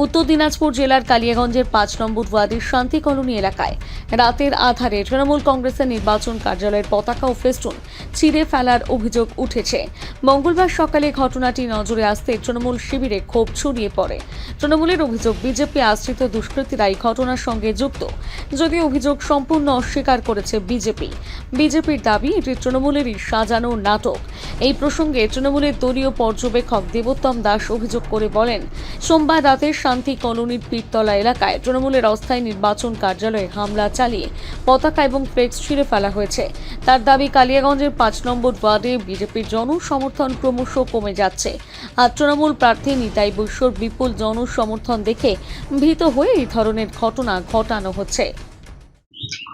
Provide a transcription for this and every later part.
উত্তর দিনাজপুর জেলার কালিয়াগঞ্জের ৫ নম্বর ওয়ার্ডের শান্তি কলোনি এলাকায় রাতের আধারে তৃণমূল কংগ্রেসের নির্বাচন কার্যালয়ের পতাকা ও ফেস্টুন ছিঁড়ে ফেলার অভিযোগ উঠেছে। মঙ্গলবার সকালে ঘটনাটি নজরে আসতে তৃণমূল শিবিরে ক্ষোভ ছড়িয়ে পড়ে। তৃণমূলের অভিযোগ, বিজেপি আশ্রিত দুষ্কৃতীরা এই ঘটনার সঙ্গে যুক্ত, যদিও অভিযোগ সম্পূর্ণ অস্বীকার করেছে বিজেপি। বিজেপির দাবি এটি তৃণমূলেরই সাজানো নাটক। এই প্রসঙ্গে তৃণমূলের দলীয় পর্যবেক্ষক দেবোত্তম দাস অভিযোগ করে বলেন, সোমবার রাতে শান্তি কলোনির পীরতলা এলাকায় তৃণমূলের অস্থায়ী নির্বাচন কার্যালয়ে হামলা চালিয়ে পতাকা এবং ফ্লেক্স ছিঁড়ে ফেলা হয়েছে। তার দাবি, কালিয়াগঞ্জের ৫ নম্বর ওয়ার্ডে বিজেপির জনসমর্থন ক্রমশ কমে যাচ্ছে। আর তৃণমূল প্রার্থী নিতাই বৈশ্যর বিপুল জনসমর্থন দেখে ভীত হয়ে এই ধরনের ঘটনা ঘটানো হচ্ছে।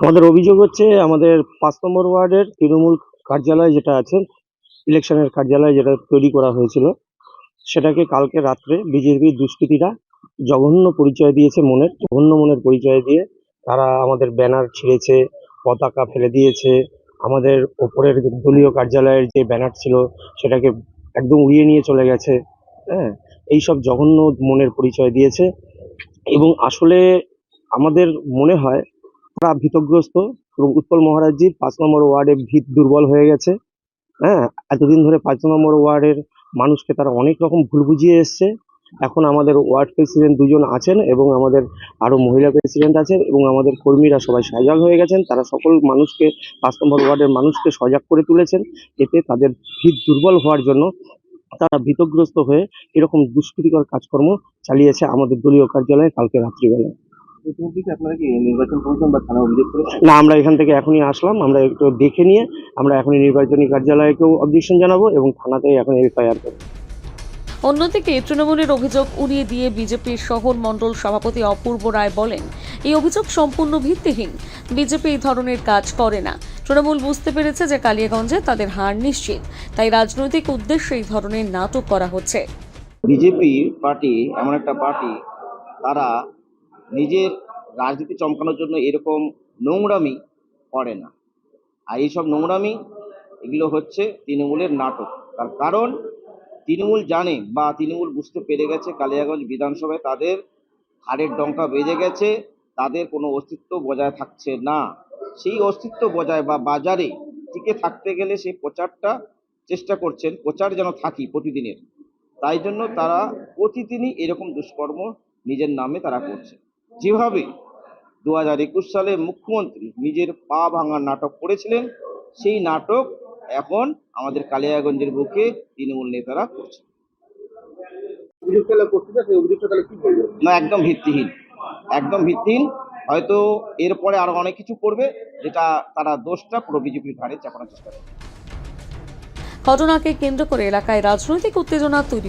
আমাদের অভিযোগ হচ্ছে, আমাদের ৫ নম্বর ওয়ার্ডের তৃণমূল কার্যালয় যেটা আছে, ইলেকশনের কার্যালয় যেটা তৈরি করা হয়েছিল, সেটাকে কালকে রাত্রে বিজেপির দুষ্কৃতীরা জঘন্য পরিচয় দিয়েছে, জঘন্য মনের পরিচয় দিয়ে তারা আমাদের ব্যানার ছিঁড়েছে, পতাকা ফেলে দিয়েছে, আমাদের ওপরের দলীয় কার্যালয়ের যে ব্যানার ছিল সেটাকে একদম উড়িয়ে নিয়ে চলে গেছে। হ্যাঁ, এইসব জঘন্য মনের পরিচয় দিয়েছে এবং আসলে আমাদের মনে হয় তারা ভীতগ্রস্ত এবং উৎপল মহারাজজির ৫ নম্বর ওয়ার্ডে ভিত দুর্বল হয়ে গেছে। হ্যাঁ, এতদিন ধরে ৫ নম্বর ওয়ার্ডের মানুষকে তারা অনেক রকম ভুল বুঝিয়ে এসছে। এখন আমাদের ওয়ার্ড প্রেসিডেন্ট ২ জন আছেন এবং আমাদের আরো মহিলা প্রেসিডেন্ট আছেন এবং আমাদের কর্মীরা সবাই সজাগ হয়ে গেছেন। তারা সকল মানুষকে, ৫ নম্বর ওয়ার্ডের মানুষকে সজাগ করে তুলেছেন। এতে তাদের ভিত দুর্বল হওয়ার জন্য তারা ভীতগ্রস্ত হয়ে এরকম দুষ্কৃতিকর কাজকর্ম চালিয়েছে আমাদের দলীয় কার্যালয়ে কালকে রাত্রিবেলায়। আপনারা কি নির্বাচন কমিশন বা থানা অভিযোগ করেছেন? না, আমরা এখান থেকে এখনই আসলাম, আমরা একটু দেখে নিয়ে আমরা এখনই নির্বাচনী কার্যালয়কেও অবজেকশন জানাবো এবং থানাতেই এখন এফআইআর করবো। অন্যদিকে তৃণমূলের অভিযোগ উড়িয়ে দিয়ে বিজেপির শহর মণ্ডল সভাপতি অপূর্ব রায় বলেন, এই অভিযোগ সম্পূর্ণ ভিত্তিহীন। বিজেপি এই ধরনের কাজ করে না। তৃণমূল বুঝতে পেরেছে যে কালিয়াগঞ্জে তাদের হার নিশ্চিত, তাই রাজনৈতিক উদ্দেশ্যে এই ধরনের নাটক করা হচ্ছে। বিজেপি পার্টি এমন একটা পার্টি, তারা নিজের রাজনীতি চমকানোর জন্য এরকম নোংরামি করে না। আর এইসব নোংরামি, এগুলো হচ্ছে তৃণমূলের নাটক। তার কারণ তৃণমূল জানে বা তৃণমূল বুঝতে পেরে গেছে কালিয়াগঞ্জ বিধানসভায় তাদের হাড়ের ডঙ্কা বেজে গেছে, তাদের কোনো অস্তিত্ব বজায় থাকছে না। সেই অস্তিত্ব বজায় বা বাজারে টিকে থাকতে গেলে সেই প্রচারটা চেষ্টা করছেন, প্রচার যেন থাকি প্রতিদিনের। তাই জন্য তারা প্রতিদিনই এরকম দুষ্কর্ম নিজের নামে তারা করছে। যেভাবে ২০২১ সালে মুখ্যমন্ত্রী নিজের পা ভাঙার নাটক করেছিলেন, সেই নাটক এখন আমাদের কালিয়াগঞ্জের বুকে তৃণমূল নেতারা করছে। না, একদম ভিত্তিহীন, একদম ভিত্তিহীন। হয়তো এরপরে আরো অনেক কিছু করবে, যেটা তারা দোষটা পুরো বিজেপির ঘাড়ে চাপানোর চেষ্টা করবে। ঘটনাকে কেন্দ্র করে এলাকায় রাজনৈতিক উত্তেজনা তৈরি